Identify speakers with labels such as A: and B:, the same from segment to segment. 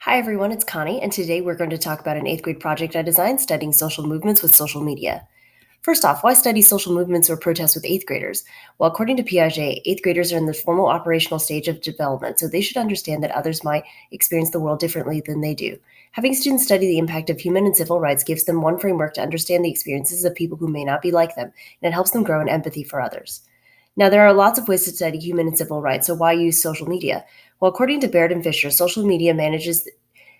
A: Hi everyone, it's Connie, and today we're going to talk about an 8th grade project I designed studying social movements with social media. First off, why study social movements or protests with 8th graders? Well, according to Piaget, 8th graders are in the formal operational stage of development, so they should understand that others might experience the world differently than they do. Having students study the impact of human and civil rights gives them one framework to understand the experiences of people who may not be like them, and it helps them grow in empathy for others. Now, there are lots of ways to study human and civil rights, so why use social media? Well, according to Baird and Fisher, social media manages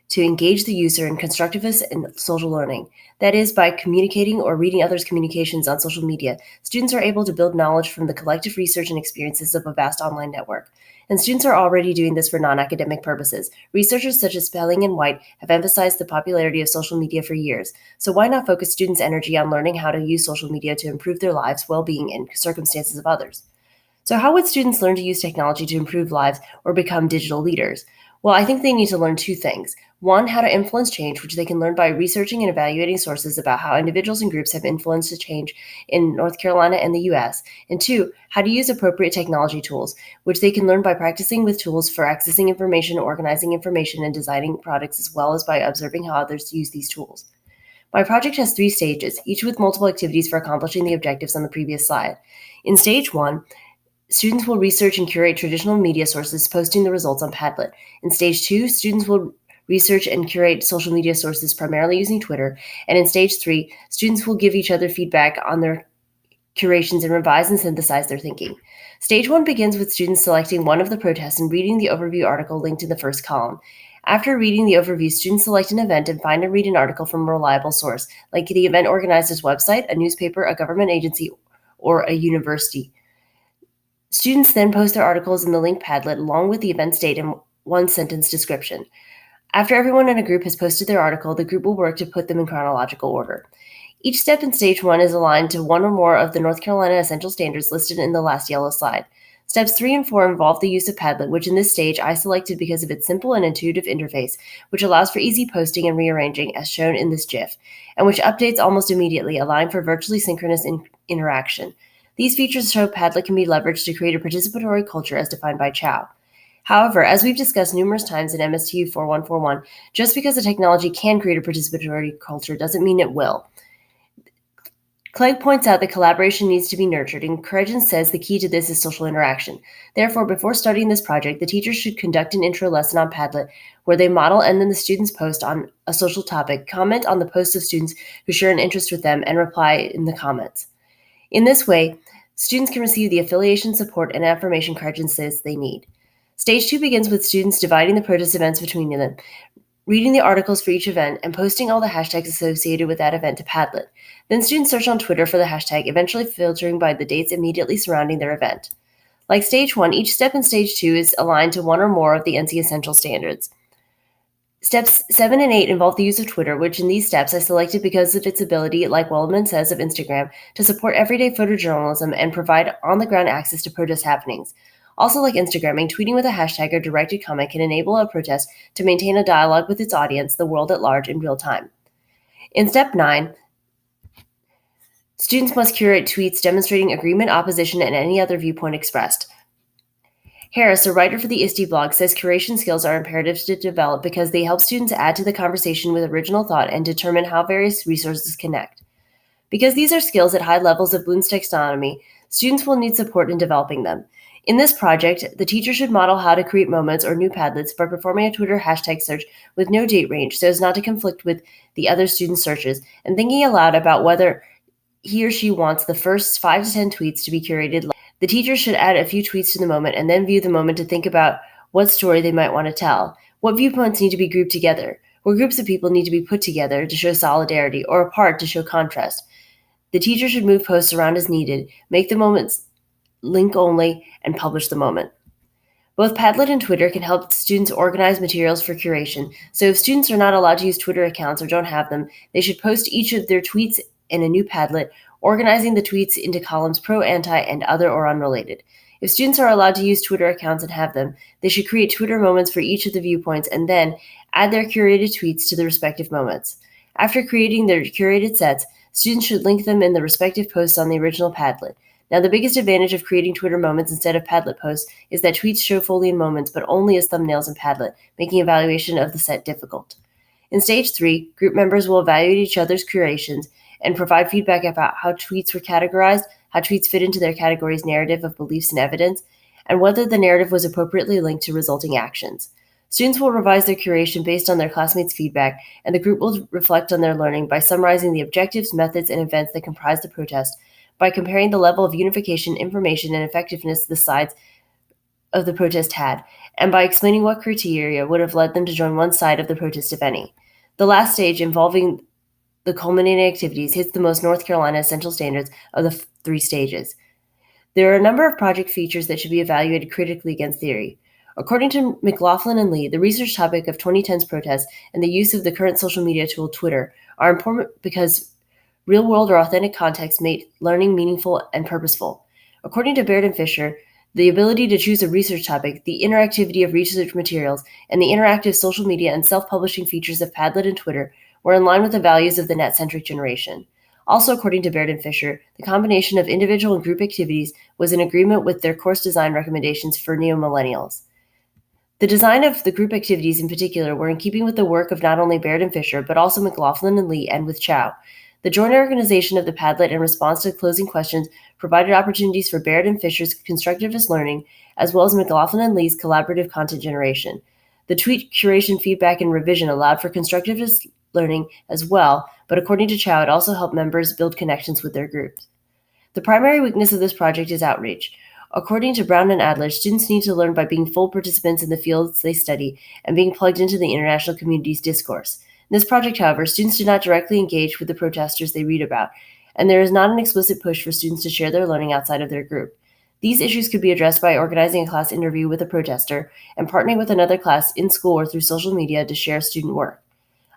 A: to engage the user in constructivist and social learning. That is, by communicating or reading others' communications on social media, students are able to build knowledge from the collective research and experiences of a vast online network. And students are already doing this for non-academic purposes. Researchers such as Spelling and White have emphasized the popularity of social media for years. So why not focus students' energy on learning how to use social media to improve their lives, well-being, and circumstances of others? So how would students learn to use technology to improve lives or become digital leaders? Well, I think they need to learn two things. One, how to influence change, which they can learn by researching and evaluating sources about how individuals and groups have influenced a change in North Carolina and the US. And two, how to use appropriate technology tools, which they can learn by practicing with tools for accessing information, organizing information, and designing products, as well as by observing how others use these tools. My project has 3 stages, each with multiple activities for accomplishing the objectives on the previous slide. In stage 1, students will research and curate traditional media sources, posting the results on Padlet. In stage 2, students will research and curate social media sources primarily using Twitter. And in stage 3, students will give each other feedback on their curations and revise and synthesize their thinking. Stage 1 begins with students selecting one of the protests and reading the overview article linked in the first column. After reading the overview, students select an event and find and read an article from a reliable source, like the event organizer's website, a newspaper, a government agency, or a university. Students then post their articles in the linked Padlet along with the event's date and one-sentence description. After everyone in a group has posted their article, the group will work to put them in chronological order. Each step in stage 1 is aligned to one or more of the North Carolina essential standards listed in the last yellow slide. Steps 3 and 4 involve the use of Padlet, which in this stage I selected because of its simple and intuitive interface, which allows for easy posting and rearranging as shown in this GIF, and which updates almost immediately, allowing for virtually synchronous interaction. These features show Padlet can be leveraged to create a participatory culture as defined by Chow. However, as we've discussed numerous times in MSTU 4141, just because a technology can create a participatory culture doesn't mean it will. Clegg points out that collaboration needs to be nurtured, and Corrigan says the key to this is social interaction. Therefore, before starting this project, the teachers should conduct an intro lesson on Padlet where they model and then the students post on a social topic, comment on the posts of students who share an interest with them, and reply in the comments. In this way, students can receive the affiliation, support, and affirmation Corrigan says they need. Stage 2 begins with students dividing the protest events between them, reading the articles for each event, and posting all the hashtags associated with that event to Padlet. Then students search on Twitter for the hashtag, eventually filtering by the dates immediately surrounding their event. Like stage 1, each step in stage 2 is aligned to one or more of the NC Essential Standards. Steps 7 and 8 involve the use of Twitter, which in these steps I selected because of its ability, like Wellman says of Instagram, to support everyday photojournalism and provide on-the-ground access to protest happenings. Also, like Instagramming, tweeting with a hashtag or directed comment can enable a protest to maintain a dialogue with its audience, the world at large, in real time. In step 9, students must curate tweets demonstrating agreement, opposition, and any other viewpoint expressed. Harris, a writer for the ISTE blog, says curation skills are imperative to develop because they help students add to the conversation with original thought and determine how various resources connect. Because these are skills at high levels of Bloom's taxonomy, students will need support in developing them. In this project, the teacher should model how to create moments or new Padlets by performing a Twitter hashtag search with no date range so as not to conflict with the other students' searches, and thinking aloud about whether he or she wants the first 5 to 10 tweets to be curated. The teacher should add a few tweets to the moment and then view the moment to think about what story they might want to tell, what viewpoints need to be grouped together, what groups of people need to be put together to show solidarity or apart to show contrast. The teacher should move posts around as needed, make the moments link only, and publish the moment. Both Padlet and Twitter can help students organize materials for curation, so if students are not allowed to use Twitter accounts or don't have them, they should post each of their tweets in a new Padlet, organizing the tweets into columns pro, anti, and other or unrelated. If students are allowed to use Twitter accounts and have them, they should create Twitter moments for each of the viewpoints and then add their curated tweets to the respective moments. After creating their curated sets, students should link them in the respective posts on the original Padlet. Now, the biggest advantage of creating Twitter moments instead of Padlet posts is that tweets show fully in moments, but only as thumbnails in Padlet, making evaluation of the set difficult. In stage 3, group members will evaluate each other's curations and provide feedback about how tweets were categorized, how tweets fit into their category's narrative of beliefs and evidence, and whether the narrative was appropriately linked to resulting actions. Students will revise their curation based on their classmates' feedback, and the group will reflect on their learning by summarizing the objectives, methods, and events that comprise the protest, by comparing the level of unification, information, and effectiveness the sides of the protest had, and by explaining what criteria would have led them to join one side of the protest, if any. The last stage, involving the culminating activities, hits the most North Carolina essential standards of the 3 stages. There are a number of project features that should be evaluated critically against theory. According to McLaughlin and Lee, the research topic of 2010's protests and the use of the current social media tool Twitter are important because real-world or authentic context make learning meaningful and purposeful. According to Baird and Fisher, the ability to choose a research topic, the interactivity of research materials, and the interactive social media and self-publishing features of Padlet and Twitter were in line with the values of the net-centric generation. Also, according to Baird and Fisher, the combination of individual and group activities was in agreement with their course design recommendations for neo-millennials. The design of the group activities in particular were in keeping with the work of not only Baird and Fisher, but also McLaughlin and Lee, and with Chow. The joint organization of the Padlet in response to closing questions provided opportunities for Baird and Fisher's constructivist learning, as well as McLaughlin and Lee's collaborative content generation. The tweet curation feedback and revision allowed for constructivist learning as well, but according to Chow, it also helped members build connections with their groups. The primary weakness of this project is outreach. According to Brown and Adler, students need to learn by being full participants in the fields they study and being plugged into the international community's discourse. In this project, however, students do not directly engage with the protesters they read about, and there is not an explicit push for students to share their learning outside of their group. These issues could be addressed by organizing a class interview with a protester and partnering with another class in school or through social media to share student work.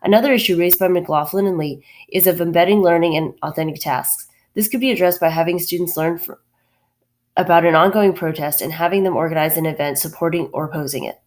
A: Another issue raised by McLaughlin and Lee is of embedding learning in authentic tasks. This could be addressed by having students learn about an ongoing protest and having them organize an event supporting or opposing it.